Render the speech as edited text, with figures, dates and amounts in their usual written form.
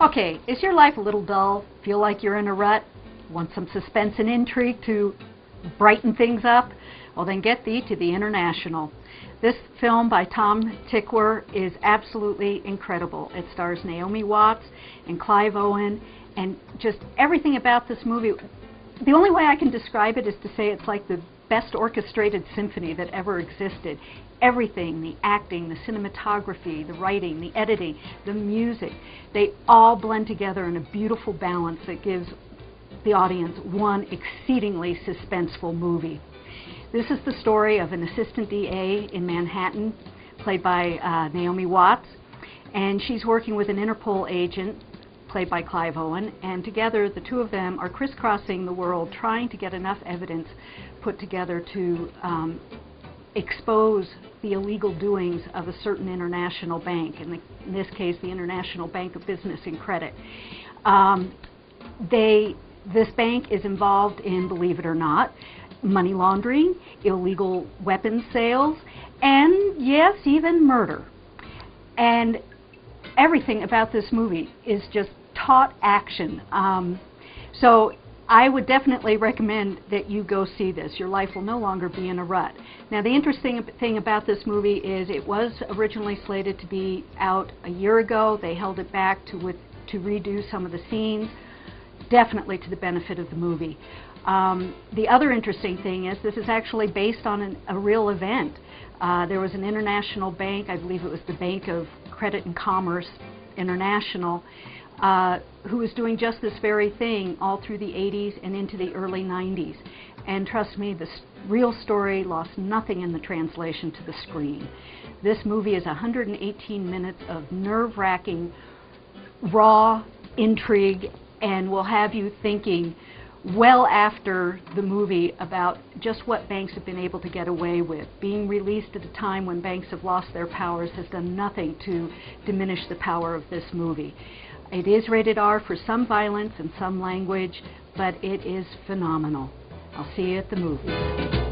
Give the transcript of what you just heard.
Okay, is your life a little dull? Feel like you're in a rut? Want some suspense and intrigue to brighten things up? Well, then get thee to The International. This film by Tom Tykwer is absolutely incredible. It stars Naomi Watts and Clive Owen, and just everything about this movie. The only way I can describe it is to say it's like the best orchestrated symphony that ever existed. Everything, the acting, the cinematography, the writing, the editing, the music, they all blend together in a beautiful balance that gives the audience one exceedingly suspenseful movie. This is the story of an assistant DA in Manhattan, played by Naomi Watts, and she's working with an Interpol agent, played by Clive Owen, and together the two of them are crisscrossing the world trying to get enough evidence put together to expose the illegal doings of a certain international bank, in this case the International Bank of Business and Credit. This bank is involved in, believe it or not, money laundering, illegal weapons sales, and yes, even murder. And everything about this movie is just taut action. So I would definitely recommend that you go see this. Your life will no longer be in a rut. Now, the interesting thing about this movie is it was originally slated to be out a year ago. They held it back to redo some of the scenes, definitely to the benefit of the movie. The other interesting thing is this is actually based on a real event. There was an international bank, I believe it was the Bank of Credit and Commerce International, who was doing just this very thing all through the 80s and into the early 90s. And trust me, the real story lost nothing in the translation to the screen. This movie is 118 minutes of nerve-wracking, raw intrigue, and will have you thinking well after the movie about just what banks have been able to get away with. Being released at a time when banks have lost their powers has done nothing to diminish the power of this movie. It is rated R for some violence and some language, but it is phenomenal. I'll see you at the movies.